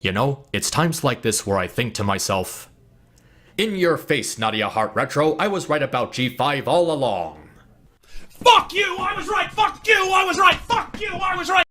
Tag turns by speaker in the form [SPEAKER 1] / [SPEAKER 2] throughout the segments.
[SPEAKER 1] You know, it's times like this where I think to myself, in your face, Nadia Heart Retro, I was right about G5 all along.
[SPEAKER 2] Fuck you, I was right, fuck you, I was right, fuck you, I was right!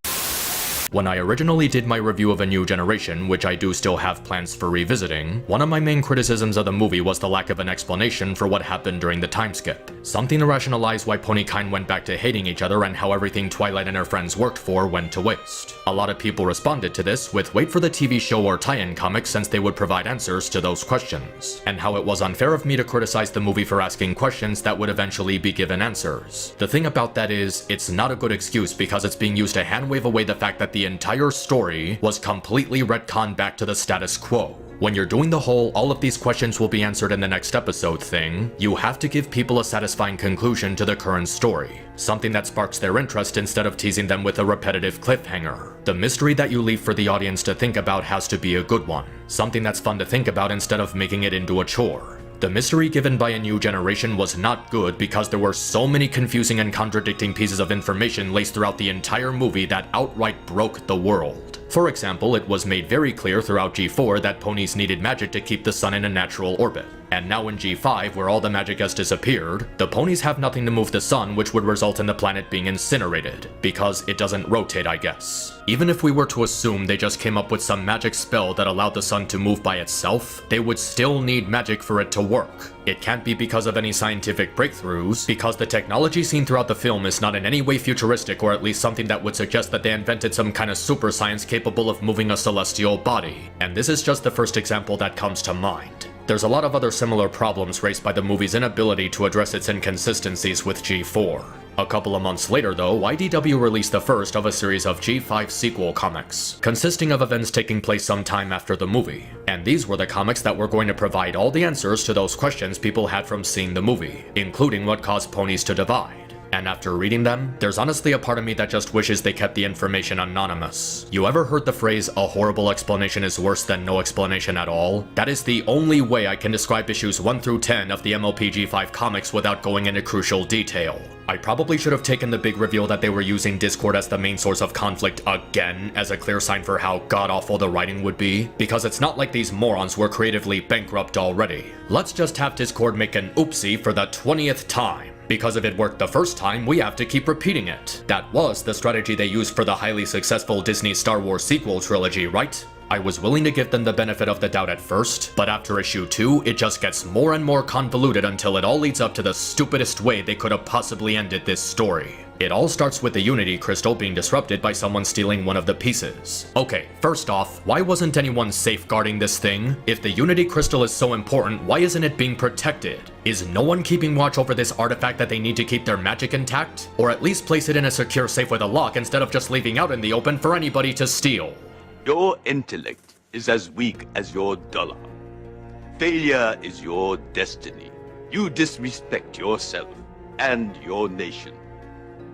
[SPEAKER 1] When I originally did my review of A New Generation, which I do still have plans for revisiting, one of my main criticisms of the movie was the lack of an explanation for what happened during the time skip. Something to rationalize why Ponykind went back to hating each other and how everything Twilight and her friends worked for went to waste. A lot of people responded to this with wait for the TV show or tie-in comics since they would provide answers to those questions, and how it was unfair of me to criticize the movie for asking questions that would eventually be given answers. The thing about that is, it's not a good excuse because it's being used to hand-wave away the fact that the entire story was completely retconned back to the status quo. When you're doing the whole all of these questions will be answered in the next episode thing, you have to give people a satisfying conclusion to the current story. Something that sparks their interest instead of teasing them with a repetitive cliffhanger. The mystery that you leave for the audience to think about has to be a good one. Something that's fun to think about instead of making it into a chore. The mystery given by A New Generation was not good because there were so many confusing and contradicting pieces of information laced throughout the entire movie that outright broke the world. For example, it was made very clear throughout G4 that ponies needed magic to keep the sun in a natural orbit. And now in G5, where all the magic has disappeared, the ponies have nothing to move the sun, which would result in the planet being incinerated, because it doesn't rotate, I guess. Even if we were to assume they just came up with some magic spell that allowed the sun to move by itself, they would still need magic for it to work. It can't be because of any scientific breakthroughs, because the technology seen throughout the film is not in any way futuristic or at least something that would suggest that they invented some kind of super science capable of moving a celestial body. And this is just the first example that comes to mind. There's a lot of other similar problems raised by the movie's inability to address its inconsistencies with G4. A couple of months later though, IDW released the first of a series of G5 sequel comics, consisting of events taking place sometime after the movie. And these were the comics that were going to provide all the answers to those questions people had from seeing the movie, including what caused ponies to divide. And after reading them, there's honestly a part of me that just wishes they kept the information anonymous. You ever heard the phrase, a horrible explanation is worse than no explanation at all? That is the only way I can describe issues 1 through 10 of the MLP G5 comics without going into crucial detail. I probably should have taken the big reveal that they were using Discord as the main source of conflict again as a clear sign for how god-awful the writing would be, because it's not like these morons were creatively bankrupt already. Let's just have Discord make an oopsie for the 20th time. Because if it worked the first time, we have to keep repeating it. That was the strategy they used for the highly successful Disney Star Wars sequel trilogy, right? I was willing to give them the benefit of the doubt at first, but after issue 2, it just gets more and more convoluted until it all leads up to the stupidest way they could have possibly ended this story. It all starts with the Unity Crystal being disrupted by someone stealing one of the pieces. Okay, first off, why wasn't anyone safeguarding this thing? If the Unity Crystal is so important, why isn't it being protected? Is no one keeping watch over this artifact that they need to keep their magic intact? Or at least place it in a secure safe with a lock instead of just leaving out in the open for anybody to steal?
[SPEAKER 3] Your intellect is as weak as your dollar. Failure is your destiny. You disrespect yourself and your nation.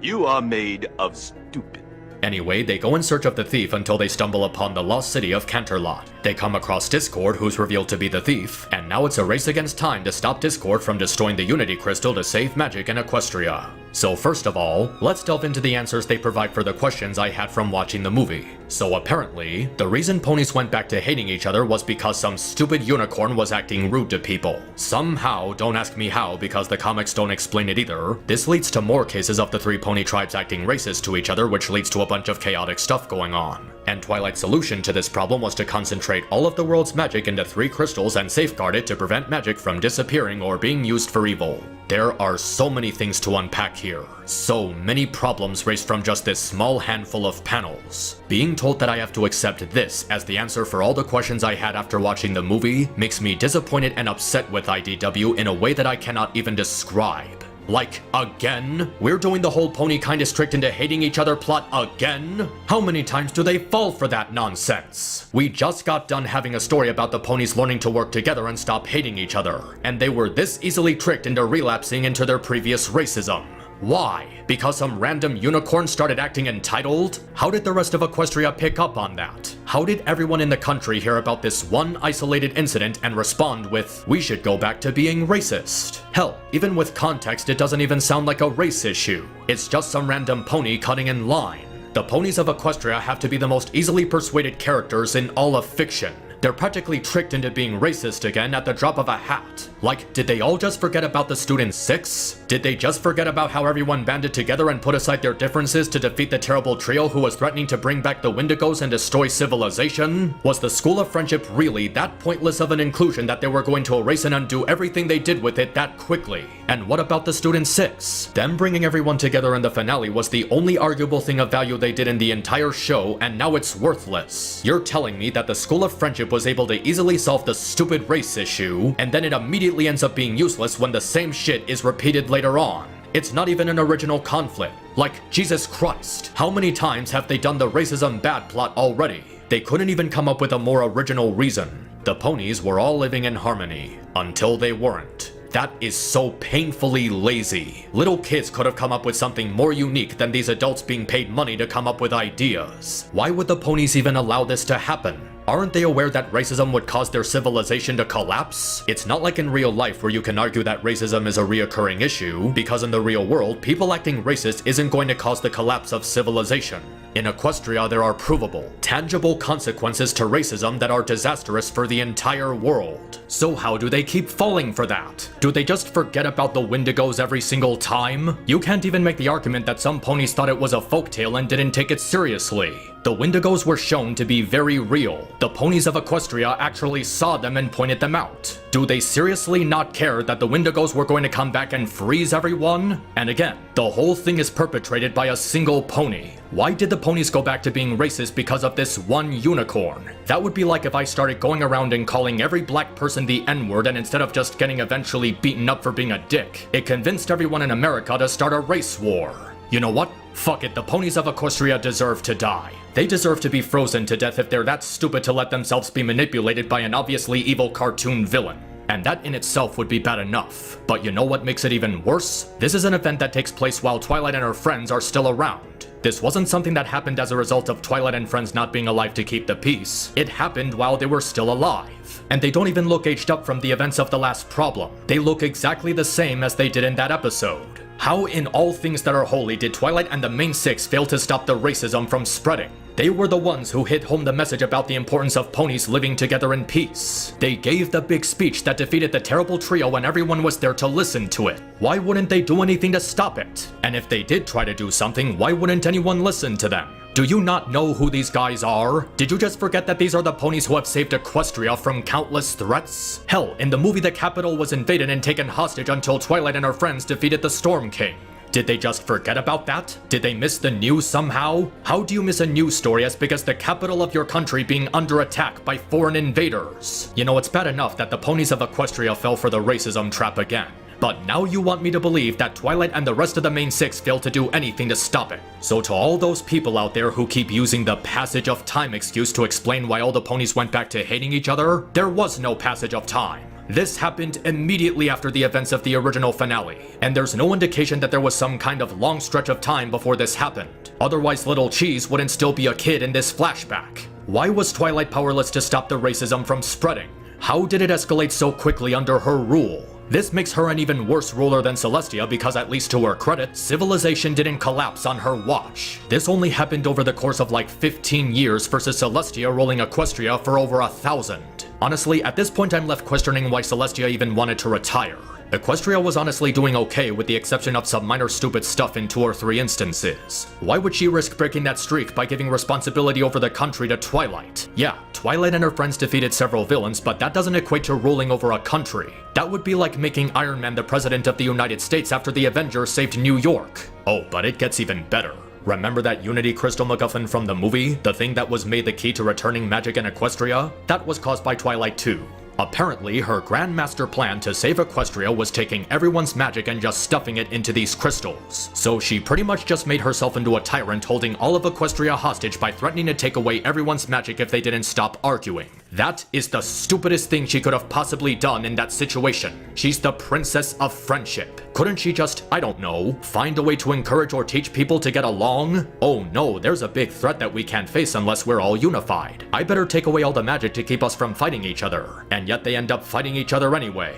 [SPEAKER 3] You are made of stupid.
[SPEAKER 1] Anyway, they go in search of the thief until they stumble upon the lost city of Canterlot. They come across Discord, who's revealed to be the thief, and now it's a race against time to stop Discord from destroying the Unity Crystal to save magic in Equestria. So first of all, let's delve into the answers they provide for the questions I had from watching the movie. So apparently, the reason ponies went back to hating each other was because some stupid unicorn was acting rude to people. Somehow, don't ask me how because the comics don't explain it either, this leads to more cases of the 3 pony tribes acting racist to each other, which leads to a bunch of chaotic stuff going on. And Twilight's solution to this problem was to concentrate all of the world's magic into 3 crystals and safeguard it to prevent magic from disappearing or being used for evil. There are so many things to unpack here. So many problems raised from just this small handful of panels. Being told that I have to accept this as the answer for all the questions I had after watching the movie makes me disappointed and upset with IDW in a way that I cannot even describe. Like, again? We're doing the whole Ponykind is tricked into hating each other plot again? How many times do they fall for that nonsense? We just got done having a story about the ponies learning to work together and stop hating each other, and they were this easily tricked into relapsing into their previous racism. Why? Because some random unicorn started acting entitled? How did the rest of Equestria pick up on that? How did everyone in the country hear about this one isolated incident and respond with, we should go back to being racist? Hell, even with context, it doesn't even sound like a race issue. It's just some random pony cutting in line. The ponies of Equestria have to be the most easily persuaded characters in all of fiction. They're practically tricked into being racist again at the drop of a hat. Like, did they all just forget about the Student 6? Did they just forget about how everyone banded together and put aside their differences to defeat the terrible trio who was threatening to bring back the Wendigos and destroy civilization? Was the School of Friendship really that pointless of an inclusion that they were going to erase and undo everything they did with it that quickly? And what about the Student 6? Them bringing everyone together in the finale was the only arguable thing of value they did in the entire show, and now it's worthless. You're telling me that the School of Friendship was able to easily solve the stupid race issue, and then it immediately ends up being useless when the same shit is repeated later on. It's not even an original conflict. Like, Jesus Christ, how many times have they done the racism bad plot already? They couldn't even come up with a more original reason. The ponies were all living in harmony, until they weren't. That is so painfully lazy. Little kids could have come up with something more unique than these adults being paid money to come up with ideas. Why would the ponies even allow this to happen? Aren't they aware that racism would cause their civilization to collapse? It's not like in real life where you can argue that racism is a reoccurring issue, because in the real world, people acting racist isn't going to cause the collapse of civilization. In Equestria, there are provable, tangible consequences to racism that are disastrous for the entire world. So how do they keep falling for that? Do they just forget about the Wendigos every single time? You can't even make the argument that some ponies thought it was a folktale and didn't take it seriously. The Wendigos were shown to be very real. The ponies of Equestria actually saw them and pointed them out. Do they seriously not care that the Wendigos were going to come back and freeze everyone? And again, the whole thing is perpetrated by a single pony. Why did the ponies go back to being racist because of this one unicorn? That would be like if I started going around and calling every black person the N-word, and instead of just getting eventually beaten up for being a dick, it convinced everyone in America to start a race war. You know what? Fuck it, the ponies of Equestria deserve to die. They deserve to be frozen to death if they're that stupid to let themselves be manipulated by an obviously evil cartoon villain. And that in itself would be bad enough. But you know what makes it even worse? This is an event that takes place while Twilight and her friends are still around. This wasn't something that happened as a result of Twilight and friends not being alive to keep the peace. It happened while they were still alive. And they don't even look aged up from the events of the last problem. They look exactly the same as they did in that episode. How in all things that are holy did Twilight and the main six fail to stop the racism from spreading? They were the ones who hit home the message about the importance of ponies living together in peace. They gave the big speech that defeated the terrible trio when everyone was there to listen to it. Why wouldn't they do anything to stop it? And if they did try to do something, why wouldn't anyone listen to them? Do you not know who these guys are? Did you just forget that these are the ponies who have saved Equestria from countless threats? Hell, in the movie the capital was invaded and taken hostage until Twilight and her friends defeated the Storm King. Did they just forget about that? Did they miss the news somehow? How do you miss a news story as big as the capital of your country being under attack by foreign invaders? You know, it's bad enough that the ponies of Equestria fell for the racism trap again. But now you want me to believe that Twilight and the rest of the main six failed to do anything to stop it. So to all those people out there who keep using the passage of time excuse to explain why all the ponies went back to hating each other, there was no passage of time. This happened immediately after the events of the original finale, and there's no indication that there was some kind of long stretch of time before this happened. Otherwise, Little Cheese wouldn't still be a kid in this flashback. Why was Twilight powerless to stop the racism from spreading? How did it escalate so quickly under her rule? This makes her an even worse ruler than Celestia because, at least to her credit, civilization didn't collapse on her watch. This only happened over the course of like 15 years versus Celestia ruling Equestria for over 1,000. Honestly, at this point I'm left questioning why Celestia even wanted to retire. Equestria was honestly doing okay with the exception of some minor stupid stuff in 2 or 3 instances. Why would she risk breaking that streak by giving responsibility over the country to Twilight? Yeah, Twilight and her friends defeated several villains, but that doesn't equate to ruling over a country. That would be like making Iron Man the president of the United States after the Avengers saved New York. Oh, but it gets even better. Remember that Unity Crystal MacGuffin from the movie? The thing that was made the key to returning magic in Equestria? That was caused by Twilight too. Apparently, her grand master plan to save Equestria was taking everyone's magic and just stuffing it into these crystals. So she pretty much just made herself into a tyrant holding all of Equestria hostage by threatening to take away everyone's magic if they didn't stop arguing. That is the stupidest thing she could have possibly done in that situation. She's the princess of friendship. Couldn't she just, I don't know, find a way to encourage or teach people to get along? Oh no, there's a big threat that we can't face unless we're all unified. I better take away all the magic to keep us from fighting each other. And yet they end up fighting each other anyway.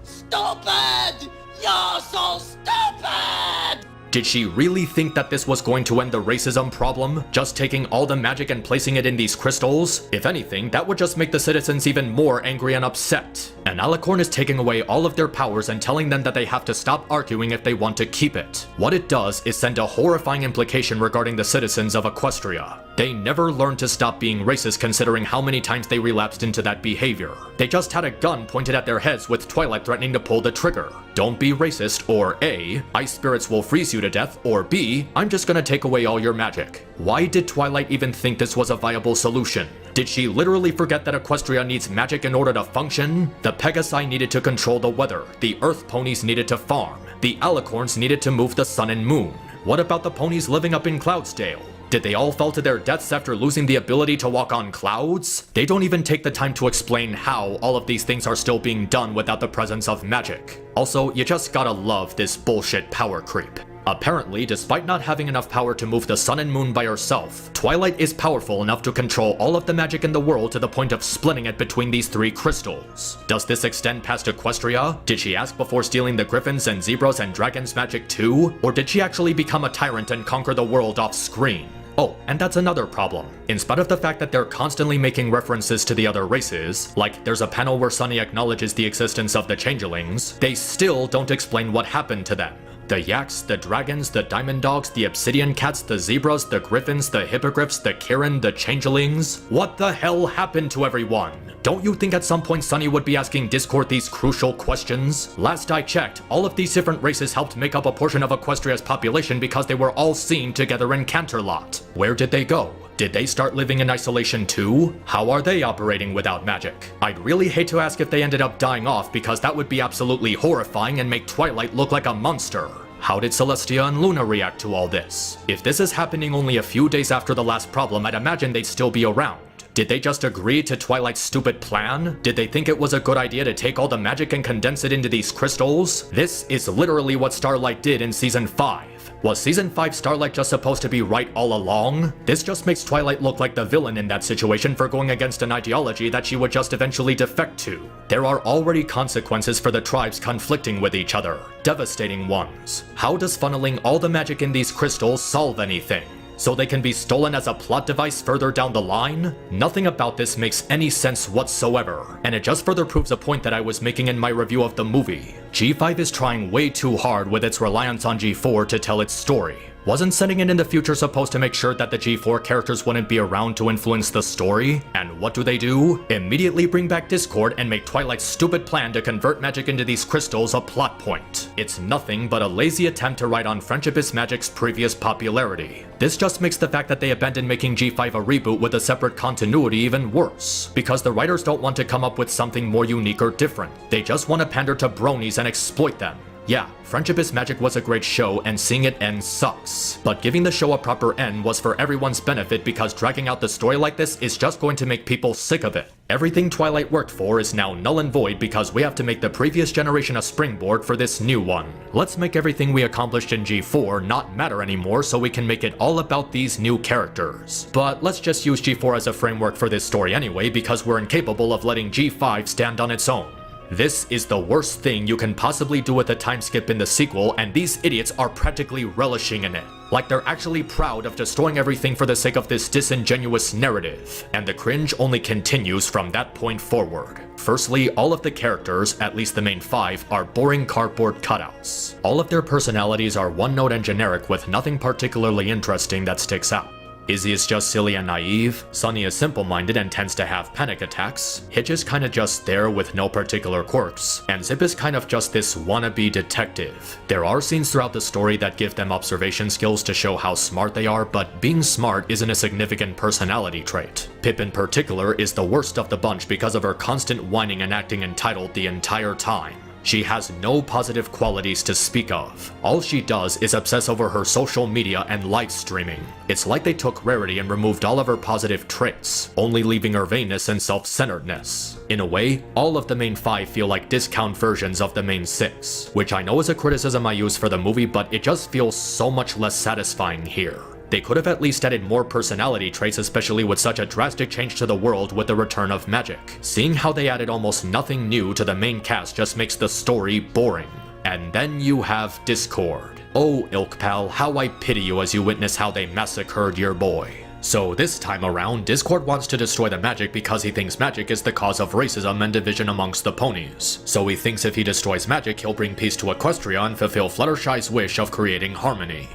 [SPEAKER 4] Stupid! You're so stupid!
[SPEAKER 1] Did she really think that this was going to end the racism problem? Just taking all the magic and placing it in these crystals? If anything, that would just make the citizens even more angry and upset. And Alicorn is taking away all of their powers and telling them that they have to stop arguing if they want to keep it. What it does is send a horrifying implication regarding the citizens of Equestria. They never learned to stop being racist considering how many times they relapsed into that behavior. They just had a gun pointed at their heads with Twilight threatening to pull the trigger. Don't be racist, or A, ice spirits will freeze you to death, or B, I'm just gonna take away all your magic. Why did Twilight even think this was a viable solution? Did she literally forget that Equestria needs magic in order to function? The Pegasi needed to control the weather, the Earth ponies needed to farm, the Alicorns needed to move the sun and moon. What about the ponies living up in Cloudsdale? Did they all fall to their deaths after losing the ability to walk on clouds? They don't even take the time to explain how all of these things are still being done without the presence of magic. Also, you just gotta love this bullshit power creep. Apparently, despite not having enough power to move the sun and moon by herself, Twilight is powerful enough to control all of the magic in the world to the point of splitting it between these 3 crystals. Does this extend past Equestria? Did she ask before stealing the griffins and zebras and dragons' magic too? Or did she actually become a tyrant and conquer the world off screen? Oh, and that's another problem. In spite of the fact that they're constantly making references to the other races, like there's a panel where Sunny acknowledges the existence of the changelings, they still don't explain what happened to them. The yaks, the dragons, the diamond dogs, the obsidian cats, the zebras, the griffins, the hippogriffs, the Kirin, the changelings. What the hell happened to everyone? Don't you think at some point Sunny would be asking Discord these crucial questions? Last I checked, all of these different races helped make up a portion of Equestria's population because they were all seen together in Canterlot. Where did they go? Did they start living in isolation too? How are they operating without magic? I'd really hate to ask if they ended up dying off because that would be absolutely horrifying and make Twilight look like a monster. How did Celestia and Luna react to all this? If this is happening only a few days after the last problem, I'd imagine they'd still be around. Did they just agree to Twilight's stupid plan? Did they think it was a good idea to take all the magic and condense it into these crystals? This is literally what Starlight did in Season 5. Was Season 5 Starlight just supposed to be right all along? This just makes Twilight look like the villain in that situation for going against an ideology that she would just eventually defect to. There are already consequences for the tribes conflicting with each other, devastating ones. How does funneling all the magic in these crystals solve anything? So they can be stolen as a plot device further down the line? Nothing about this makes any sense whatsoever, and it just further proves a point that I was making in my review of the movie. G5 is trying way too hard with its reliance on G4 to tell its story. Wasn't sending it in the future supposed to make sure that the G4 characters wouldn't be around to influence the story? And what do? Immediately bring back Discord and make Twilight's stupid plan to convert magic into these crystals a plot point. It's nothing but a lazy attempt to ride on Friendship is Magic's previous popularity. This just makes the fact that they abandoned making G5 a reboot with a separate continuity even worse, because the writers don't want to come up with something more unique or different. They just want to pander to bronies and exploit them. Yeah, Friendship is Magic was a great show and seeing it end sucks. But giving the show a proper end was for everyone's benefit because dragging out the story like this is just going to make people sick of it. Everything Twilight worked for is now null and void because we have to make the previous generation a springboard for this new one. Let's make everything we accomplished in G4 not matter anymore so we can make it all about these new characters. But let's just use G4 as a framework for this story anyway because we're incapable of letting G5 stand on its own. This is the worst thing you can possibly do with a time skip in the sequel, and these idiots are practically relishing in it. Like they're actually proud of destroying everything for the sake of this disingenuous narrative. And the cringe only continues from that point forward. Firstly, all of the characters, at least the main 5, are boring cardboard cutouts. All of their personalities are one-note and generic with nothing particularly interesting that sticks out. Izzy is just silly and naive, Sunny is simple-minded and tends to have panic attacks, Hitch is kinda just there with no particular quirks, and Zip is kind of just this wannabe detective. There are scenes throughout the story that give them observation skills to show how smart they are, but being smart isn't a significant personality trait. Pip in particular is the worst of the bunch because of her constant whining and acting entitled the entire time. She has no positive qualities to speak of. All she does is obsess over her social media and live streaming. It's like they took Rarity and removed all of her positive traits, only leaving her vainness and self-centeredness. In a way, all of the main 5 feel like discount versions of the main 6, which I know is a criticism I use for the movie, but it just feels so much less satisfying here. They could have at least added more personality traits, especially with such a drastic change to the world with the return of magic. Seeing how they added almost nothing new to the main cast just makes the story boring. And then you have Discord. Oh, Ilk Pal, how I pity you as you witness how they massacred your boy. So this time around, Discord wants to destroy the magic because he thinks magic is the cause of racism and division amongst the ponies. So he thinks if he destroys magic, he'll bring peace to Equestria and fulfill Fluttershy's wish of creating harmony.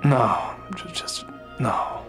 [SPEAKER 4] No, just no.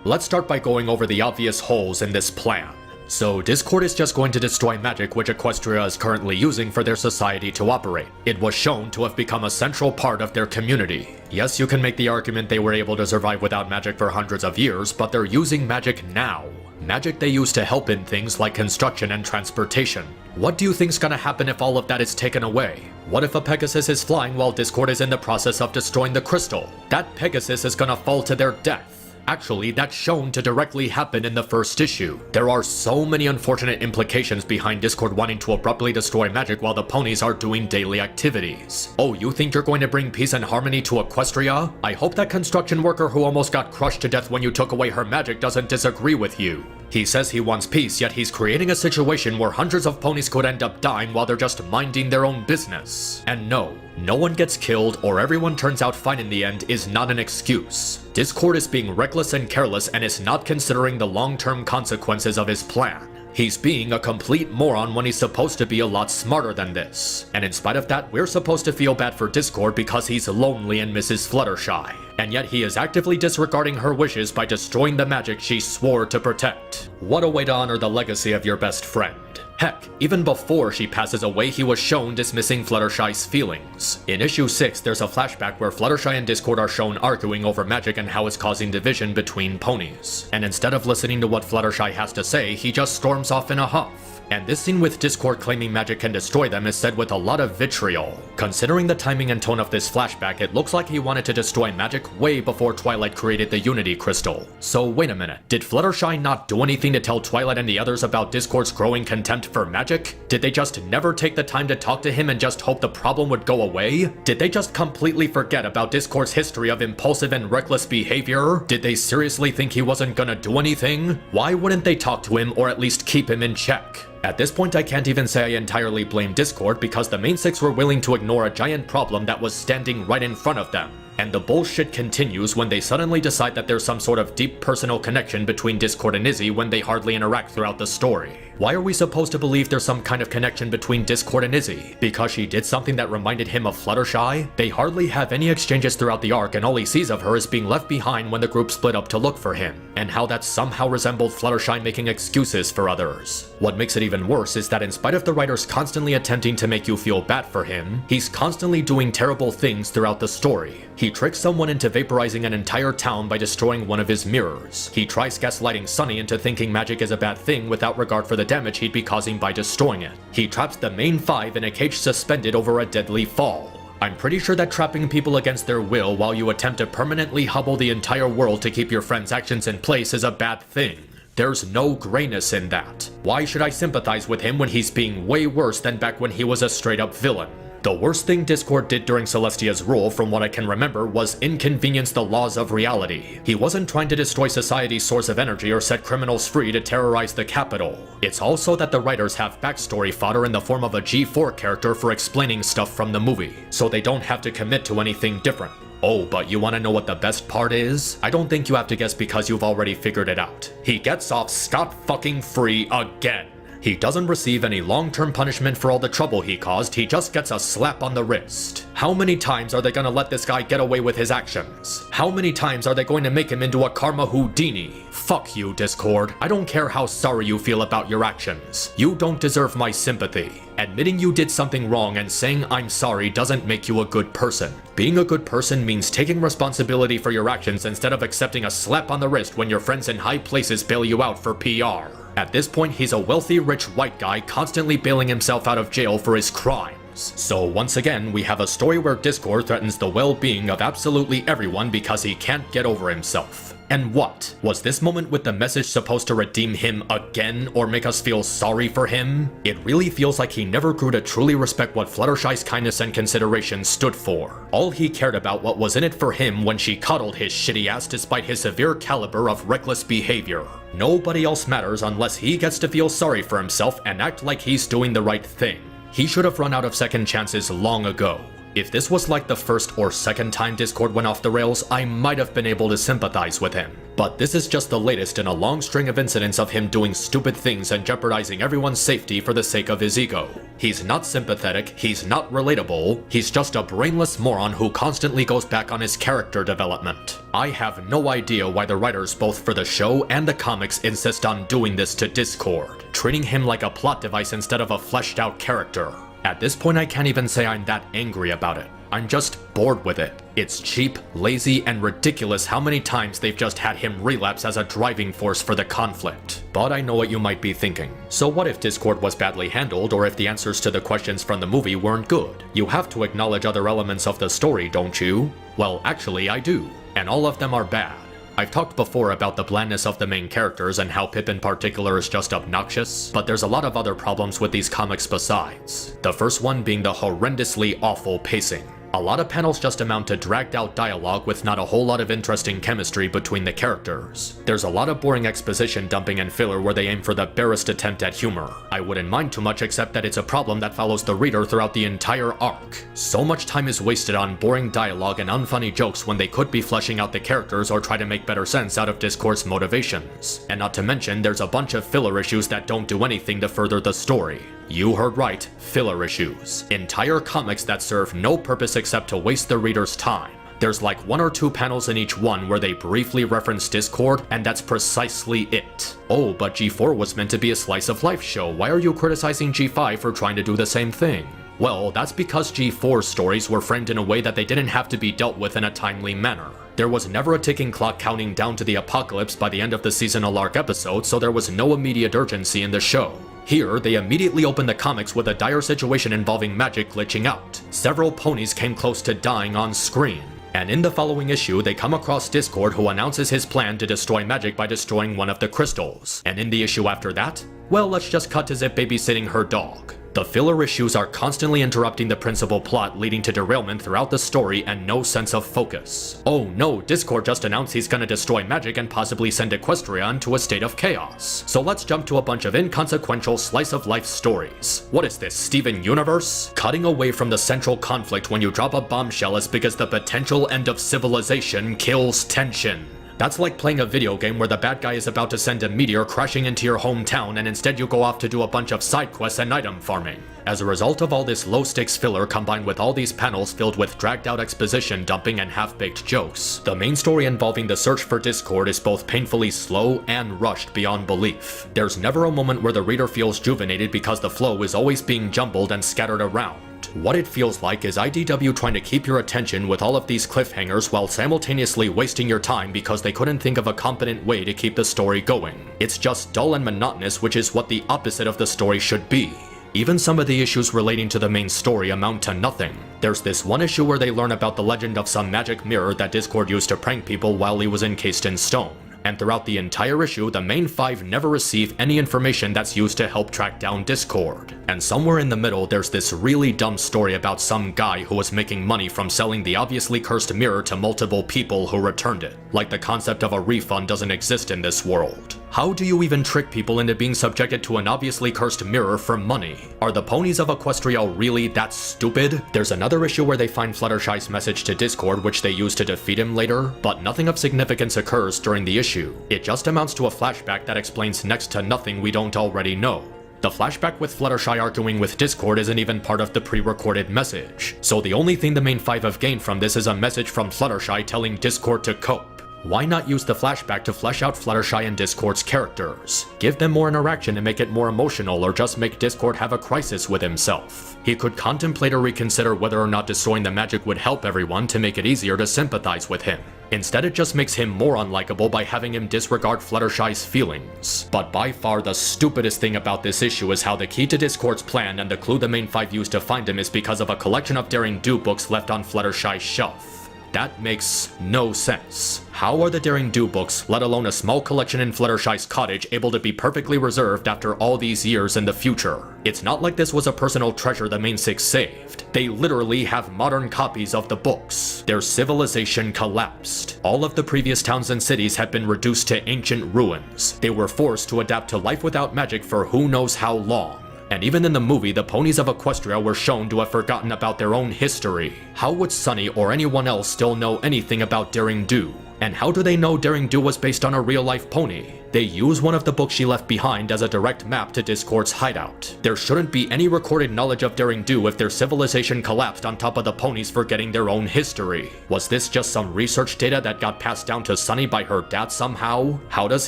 [SPEAKER 1] Let's start by going over the obvious holes in this plan. So Discord is just going to destroy magic which Equestria is currently using for their society to operate. It was shown to have become a central part of their community. Yes, you can make the argument they were able to survive without magic for hundreds of years, but they're using magic now. Magic they use to help in things like construction and transportation. What do you think's gonna happen if all of that is taken away? What if a Pegasus is flying while Discord is in the process of destroying the crystal? That Pegasus is gonna fall to their death. Actually, that's shown to directly happen in the first issue. There are so many unfortunate implications behind Discord wanting to abruptly destroy magic while the ponies are doing daily activities. Oh, you think you're going to bring peace and harmony to Equestria? I hope that construction worker who almost got crushed to death when you took away her magic doesn't disagree with you. He says he wants peace, yet he's creating a situation where hundreds of ponies could end up dying while they're just minding their own business. And no one gets killed or everyone turns out fine in the end is not an excuse. Discord is being reckless and careless and is not considering the long-term consequences of his plan. He's being a complete moron when he's supposed to be a lot smarter than this. And in spite of that, we're supposed to feel bad for Discord because he's lonely and misses Fluttershy. And yet he is actively disregarding her wishes by destroying the magic she swore to protect. What a way to honor the legacy of your best friend. Heck, even before she passes away, he was shown dismissing Fluttershy's feelings. In issue 6, there's a flashback where Fluttershy and Discord are shown arguing over magic and how it's causing division between ponies. And instead of listening to what Fluttershy has to say, he just storms off in a huff. And this scene with Discord claiming magic can destroy them is said with a lot of vitriol. Considering the timing and tone of this flashback, it looks like he wanted to destroy magic way before Twilight created the Unity Crystal. So wait a minute, did Fluttershy not do anything to tell Twilight and the others about Discord's growing contempt for magic? Did they just never take the time to talk to him and just hope the problem would go away? Did they just completely forget about Discord's history of impulsive and reckless behavior? Did they seriously think he wasn't gonna do anything? Why wouldn't they talk to him or at least keep him in check? At this point, I can't even say I entirely blame Discord because the main six were willing to ignore a giant problem that was standing right in front of them. And the bullshit continues when they suddenly decide that there's some sort of deep personal connection between Discord and Izzy when they hardly interact throughout the story. Why are we supposed to believe there's some kind of connection between Discord and Izzy? Because she did something that reminded him of Fluttershy? They hardly have any exchanges throughout the arc and all he sees of her is being left behind when the group split up to look for him, and how that somehow resembled Fluttershy making excuses for others. What makes it even worse is that in spite of the writers constantly attempting to make you feel bad for him, he's constantly doing terrible things throughout the story. He tricks someone into vaporizing an entire town by destroying one of his mirrors. He tries gaslighting Sunny into thinking magic is a bad thing without regard for the damage he'd be causing by destroying it. He traps the main five in a cage suspended over a deadly fall. I'm pretty sure that trapping people against their will while you attempt to permanently hobble the entire world to keep your friend's actions in place is a bad thing. There's no grayness in that. Why should I sympathize with him when he's being way worse than back when he was a straight-up villain? The worst thing Discord did during Celestia's rule, from what I can remember, was inconvenience the laws of reality. He wasn't trying to destroy society's source of energy or set criminals free to terrorize the capital. It's also that the writers have backstory fodder in the form of a G4 character for explaining stuff from the movie, so they don't have to commit to anything different. Oh, but you wanna know what the best part is? I don't think you have to guess because you've already figured it out. He gets off scot-fucking-free again. He doesn't receive any long-term punishment for all the trouble he caused, he just gets a slap on the wrist. How many times are they gonna let this guy get away with his actions? How many times are they going to make him into a karma Houdini? Fuck you, Discord. I don't care how sorry you feel about your actions. You don't deserve my sympathy. Admitting you did something wrong and saying I'm sorry doesn't make you a good person. Being a good person means taking responsibility for your actions instead of accepting a slap on the wrist when your friends in high places bail you out for PR. At this point, he's a wealthy, rich white guy constantly bailing himself out of jail for his crimes. So once again, we have a story where Discord threatens the well-being of absolutely everyone because he can't get over himself. And what? Was this moment with the message supposed to redeem him again or make us feel sorry for him? It really feels like he never grew to truly respect what Fluttershy's kindness and consideration stood for. All he cared about what was in it for him when she coddled his shitty ass despite his severe caliber of reckless behavior. Nobody else matters unless he gets to feel sorry for himself and act like he's doing the right thing. He should have run out of second chances long ago. If this was like the first or second time Discord went off the rails, I might have been able to sympathize with him. But this is just the latest in a long string of incidents of him doing stupid things and jeopardizing everyone's safety for the sake of his ego. He's not sympathetic, he's not relatable, he's just a brainless moron who constantly goes back on his character development. I have no idea why the writers both for the show and the comics insist on doing this to Discord, treating him like a plot device instead of a fleshed out character. At this point I can't even say I'm that angry about it. I'm just bored with it. It's cheap, lazy, and ridiculous how many times they've just had him relapse as a driving force for the conflict. But I know what you might be thinking. So what if Discord was badly handled, or if the answers to the questions from the movie weren't good? You have to acknowledge other elements of the story, don't you? Well, actually I do. And all of them are bad. I've talked before about the blandness of the main characters and how Pip in particular is just obnoxious, but there's a lot of other problems with these comics besides. The first one being the horrendously awful pacing. A lot of panels just amount to dragged out dialogue with not a whole lot of interesting chemistry between the characters. There's a lot of boring exposition dumping and filler where they aim for the barest attempt at humor. I wouldn't mind too much except that it's a problem that follows the reader throughout the entire arc. So much time is wasted on boring dialogue and unfunny jokes when they could be fleshing out the characters or try to make better sense out of Discord's motivations. And not to mention, there's a bunch of filler issues that don't do anything to further the story. You heard right, filler issues. Entire comics that serve no purpose except to waste the reader's time. There's like 1 or 2 panels in each one where they briefly reference Discord, and that's precisely it. Oh, but G4 was meant to be a slice of life show. Why are you criticizing G5 for trying to do the same thing? Well, that's because G4's stories were framed in a way that they didn't have to be dealt with in a timely manner. There was never a ticking clock counting down to the apocalypse by the end of the seasonal arc episode, so there was no immediate urgency in the show. Here, they immediately opened the comics with a dire situation involving magic glitching out. Several ponies came close to dying on screen. And in the following issue, they come across Discord, who announces his plan to destroy magic by destroying one of the crystals. And in the issue after that, well, let's just cut to Zip babysitting her dog. The filler issues are constantly interrupting the principal plot, leading to derailment throughout the story and no sense of focus. Oh no, Discord just announced he's gonna destroy magic and possibly send Equestria into a state of chaos. So let's jump to a bunch of inconsequential slice-of-life stories. What is this, Steven Universe? Cutting away from the central conflict when you drop a bombshell is because the potential end of civilization kills tension. That's like playing a video game where the bad guy is about to send a meteor crashing into your hometown and instead you go off to do a bunch of side quests and item farming. As a result of all this low-stakes filler combined with all these panels filled with dragged-out exposition dumping and half-baked jokes, the main story involving the search for Discord is both painfully slow and rushed beyond belief. There's never a moment where the reader feels juvenated because the flow is always being jumbled and scattered around. What it feels like is IDW trying to keep your attention with all of these cliffhangers while simultaneously wasting your time because they couldn't think of a competent way to keep the story going. It's just dull and monotonous, which is what the opposite of the story should be. Even some of the issues relating to the main story amount to nothing. There's this one issue where they learn about the legend of some magic mirror that Discord used to prank people while he was encased in stone. And throughout the entire issue, the main 5 never receive any information that's used to help track down Discord. And somewhere in the middle, there's this really dumb story about some guy who was making money from selling the obviously cursed mirror to multiple people who returned it. Like the concept of a refund doesn't exist in this world. How do you even trick people into being subjected to an obviously cursed mirror for money? Are the ponies of Equestria really that stupid? There's another issue where they find Fluttershy's message to Discord, which they use to defeat him later, but nothing of significance occurs during the issue. It just amounts to a flashback that explains next to nothing we don't already know. The flashback with Fluttershy arguing with Discord isn't even part of the pre-recorded message. So the only thing the main 5 have gained from this is a message from Fluttershy telling Discord to cope. Why not use the flashback to flesh out Fluttershy and Discord's characters? Give them more interaction and make it more emotional, or just make Discord have a crisis with himself. He could contemplate or reconsider whether or not destroying the magic would help everyone to make it easier to sympathize with him. Instead, it just makes him more unlikable by having him disregard Fluttershy's feelings. But by far the stupidest thing about this issue is how the key to Discord's plan and the clue the main 5 used to find him is because of a collection of Daring Do books left on Fluttershy's shelf. That makes no sense. How are the Daring Do books, let alone a small collection in Fluttershy's cottage, able to be perfectly reserved after all these years in the future? It's not like this was a personal treasure the main 6 saved. They literally have modern copies of the books. Their civilization collapsed. All of the previous towns and cities had been reduced to ancient ruins. They were forced to adapt to life without magic for who knows how long. And even in the movie, the ponies of Equestria were shown to have forgotten about their own history. How would Sunny or anyone else still know anything about Daring Do? And how do they know Daring Do was based on a real-life pony? They use one of the books she left behind as a direct map to Discord's hideout. There shouldn't be any recorded knowledge of Daring Do if their civilization collapsed on top of the ponies forgetting their own history. Was this just some research data that got passed down to Sunny by her dad somehow? How does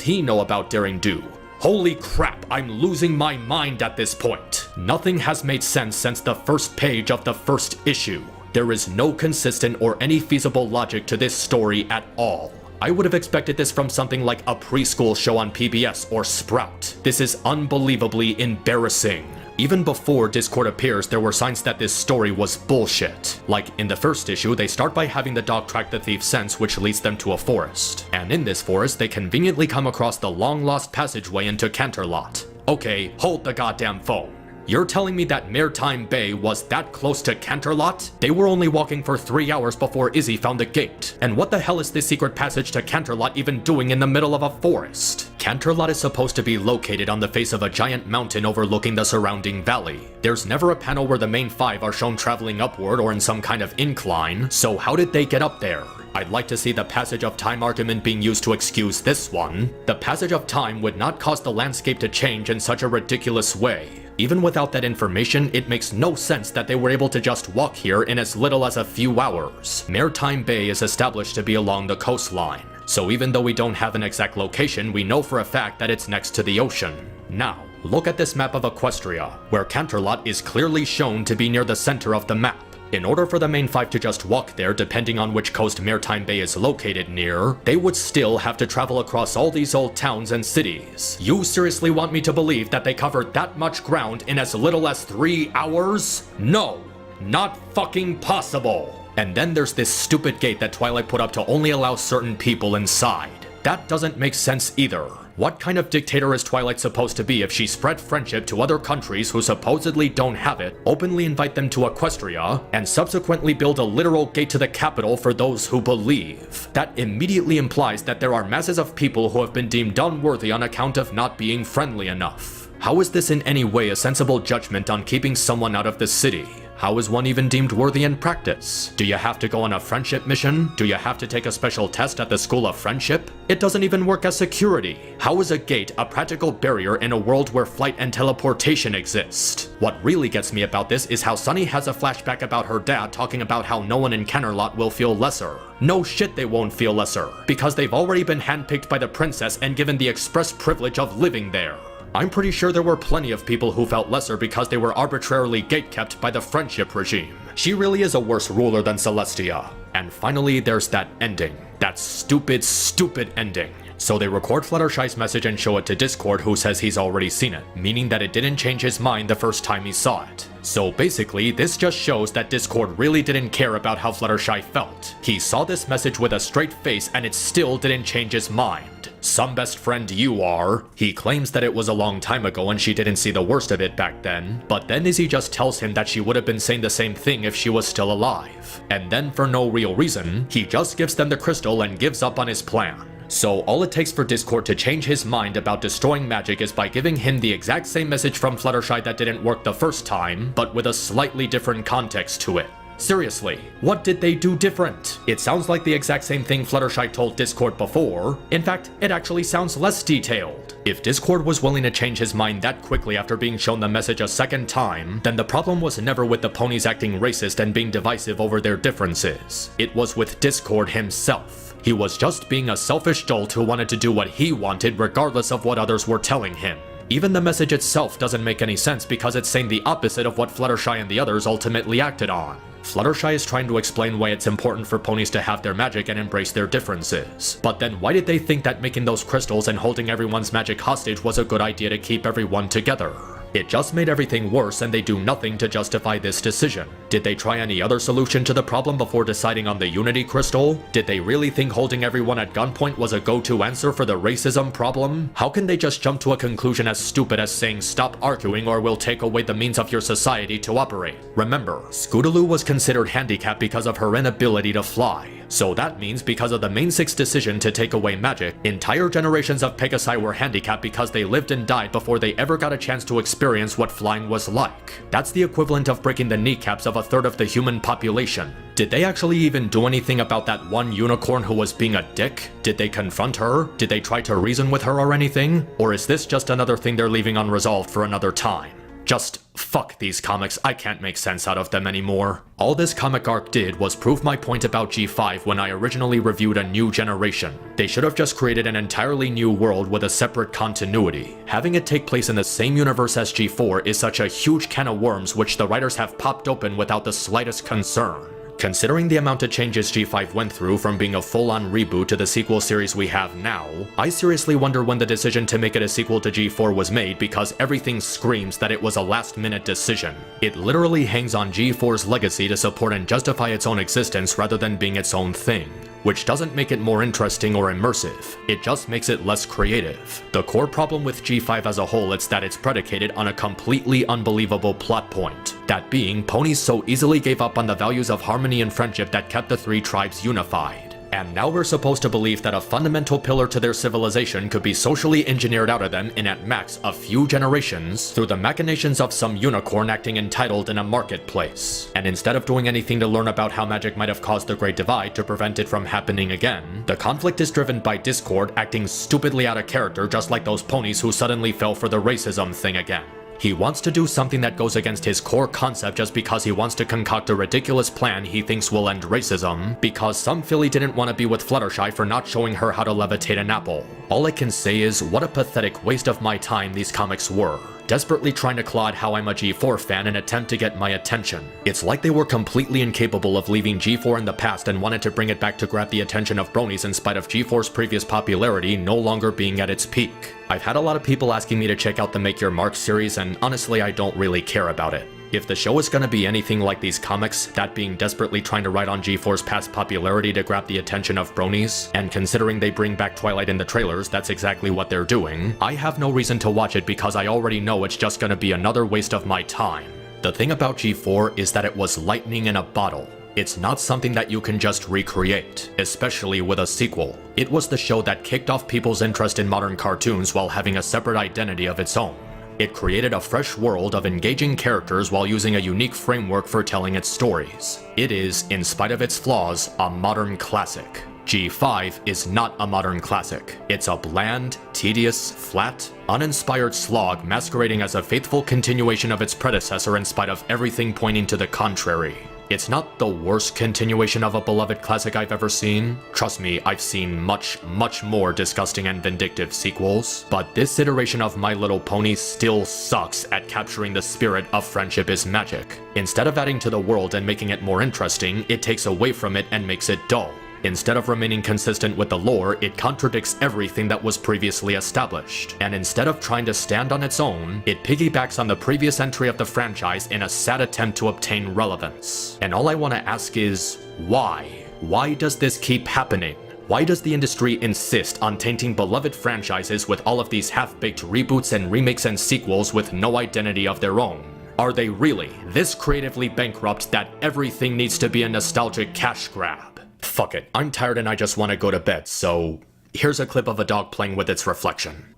[SPEAKER 1] he know about Daring Do? Holy crap, I'm losing my mind at this point. Nothing has made sense since the first page of the first issue. There is no consistent or any feasible logic to this story at all. I would have expected this from something like a preschool show on PBS or Sprout. This is unbelievably embarrassing. Even before Discord appears, there were signs that this story was bullshit. Like, in the first issue, they start by having the dog track the thief's scents, which leads them to a forest. And in this forest, they conveniently come across the long-lost passageway into Canterlot. Okay, hold the goddamn phone. You're telling me that Maritime Bay was that close to Canterlot? They were only walking for 3 hours before Izzy found the gate. And what the hell is this secret passage to Canterlot even doing in the middle of a forest? Canterlot is supposed to be located on the face of a giant mountain overlooking the surrounding valley. There's never a panel where the main five are shown traveling upward or in some kind of incline, so how did they get up there? I'd like to see the passage of time argument being used to excuse this one. The passage of time would not cause the landscape to change in such a ridiculous way. Even without that information, it makes no sense that they were able to just walk here in as little as a few hours. Maritime Bay is established to be along the coastline, so even though we don't have an exact location, we know for a fact that it's next to the ocean. Now, look at this map of Equestria, where Canterlot is clearly shown to be near the center of the map. In order for the main five to just walk there, depending on which coast Maritime Bay is located near, they would still have to travel across all these old towns and cities. You seriously want me to believe that they covered that much ground in as little as 3 hours? No, not fucking possible. And then there's this stupid gate that Twilight put up to only allow certain people inside. That doesn't make sense either. What kind of dictator is Twilight supposed to be if she spread friendship to other countries who supposedly don't have it, openly invite them to Equestria, and subsequently build a literal gate to the capital for those who believe? That immediately implies that there are masses of people who have been deemed unworthy on account of not being friendly enough. How is this in any way a sensible judgment on keeping someone out of the city? How is one even deemed worthy in practice? Do you have to go on a friendship mission? Do you have to take a special test at the School of Friendship? It doesn't even work as security. How is a gate a practical barrier in a world where flight and teleportation exist? What really gets me about this is how Sunny has a flashback about her dad talking about how no one in Canterlot will feel lesser. No shit they won't feel lesser, because they've already been handpicked by the princess and given the express privilege of living there. I'm pretty sure there were plenty of people who felt lesser because they were arbitrarily gatekept by the friendship regime. She really is a worse ruler than Celestia. And finally, there's that ending. That stupid ending. So they record Fluttershy's message and show it to Discord, who says he's already seen it, meaning that it didn't change his mind the first time he saw it. So basically, this just shows that Discord really didn't care about how Fluttershy felt. He saw this message with a straight face and it still didn't change his mind. Some best friend you are. He claims that it was a long time ago and she didn't see the worst of it back then, but then Izzy just tells him that she would have been saying the same thing if she was still alive. And then for no real reason, he just gives them the crystal and gives up on his plan. So all it takes for Discord to change his mind about destroying magic is by giving him the exact same message from Fluttershy that didn't work the first time, but with a slightly different context to it. Seriously, what did they do different? It sounds like the exact same thing Fluttershy told Discord before. In fact, it actually sounds less detailed. If Discord was willing to change his mind that quickly after being shown the message a second time, then the problem was never with the ponies acting racist and being divisive over their differences. It was with Discord himself. He was just being a selfish dolt who wanted to do what he wanted regardless of what others were telling him. Even the message itself doesn't make any sense because it's saying the opposite of what Fluttershy and the others ultimately acted on. Fluttershy is trying to explain why it's important for ponies to have their magic and embrace their differences. But then why did they think that making those crystals and holding everyone's magic hostage was a good idea to keep everyone together? It just made everything worse and they do nothing to justify this decision. Did they try any other solution to the problem before deciding on the Unity Crystal? Did they really think holding everyone at gunpoint was a go-to answer for the racism problem? How can they just jump to a conclusion as stupid as saying stop arguing or we'll take away the means of your society to operate? Remember, Scootaloo was considered handicapped because of her inability to fly. So that means because of the main six decision to take away magic, entire generations of Pegasi were handicapped because they lived and died before they ever got a chance to experience what flying was like. That's the equivalent of breaking the kneecaps of a third of the human population. Did they actually even do anything about that one unicorn who was being a dick? Did they confront her? Did they try to reason with her or anything? Or is this just another thing they're leaving unresolved for another time? Just fuck these comics, I can't make sense out of them anymore. All this comic arc did was prove my point about G5 when I originally reviewed A New Generation. They should have just created an entirely new world with a separate continuity. Having it take place in the same universe as G4 is such a huge can of worms which the writers have popped open without the slightest concern. Considering the amount of changes G5 went through from being a full-on reboot to the sequel series we have now, I seriously wonder when the decision to make it a sequel to G4 was made because everything screams that it was a last-minute decision. It literally hangs on G4's legacy to support and justify its own existence rather than being its own thing, which doesn't make it more interesting or immersive, it just makes it less creative. The core problem with G5 as a whole is that it's predicated on a completely unbelievable plot point, that being ponies so easily gave up on the values of harmony and friendship that kept the three tribes unified. And now we're supposed to believe that a fundamental pillar to their civilization could be socially engineered out of them in at max a few generations through the machinations of some unicorn acting entitled in a marketplace. And instead of doing anything to learn about how magic might have caused the Great Divide to prevent it from happening again, the conflict is driven by discord acting stupidly out of character just like those ponies who suddenly fell for the racism thing again. He wants to do something that goes against his core concept just because he wants to concoct a ridiculous plan he thinks will end racism, because some filly didn't want to be with Fluttershy for not showing her how to levitate an apple. All I can say is, what a pathetic waste of my time these comics were, desperately trying to claw at how I'm a G4 fan and attempt to get my attention. It's like they were completely incapable of leaving G4 in the past and wanted to bring it back to grab the attention of bronies in spite of G4's previous popularity no longer being at its peak. I've had a lot of people asking me to check out the Make Your Mark series, and honestly I don't really care about it. If the show is gonna be anything like these comics, that being desperately trying to ride on G4's past popularity to grab the attention of bronies, and considering they bring back Twilight in the trailers, that's exactly what they're doing, I have no reason to watch it because I already know it's just gonna be another waste of my time. The thing about G4 is that it was lightning in a bottle. It's not something that you can just recreate, especially with a sequel. It was the show that kicked off people's interest in modern cartoons while having a separate identity of its own. It created a fresh world of engaging characters while using a unique framework for telling its stories. It is, in spite of its flaws, a modern classic. G5 is not a modern classic. It's a bland, tedious, flat, uninspired slog masquerading as a faithful continuation of its predecessor in spite of everything pointing to the contrary. It's not the worst continuation of a beloved classic I've ever seen. Trust me, I've seen much, much more disgusting and vindictive sequels. But this iteration of My Little Pony still sucks at capturing the spirit of friendship is magic. Instead of adding to the world and making it more interesting, it takes away from it and makes it dull. Instead of remaining consistent with the lore, it contradicts everything that was previously established. And instead of trying to stand on its own, it piggybacks on the previous entry of the franchise in a sad attempt to obtain relevance. And all I want to ask is, why? Why does this keep happening? Why does the industry insist on tainting beloved franchises with all of these half-baked reboots and remakes and sequels with no identity of their own? Are they really this creatively bankrupt that everything needs to be a nostalgic cash grab? Fuck it, I'm tired and I just want to go to bed, so here's a clip of a dog playing with its reflection.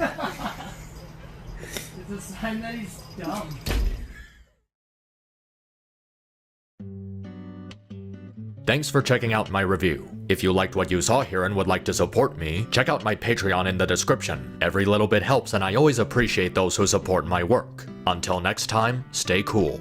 [SPEAKER 5] It's a sign that he's dumb.
[SPEAKER 1] Thanks for checking out my review. If you liked what you saw here and would like to support me, check out my Patreon in the description. Every little bit helps and I always appreciate those who support my work. Until next time, stay cool.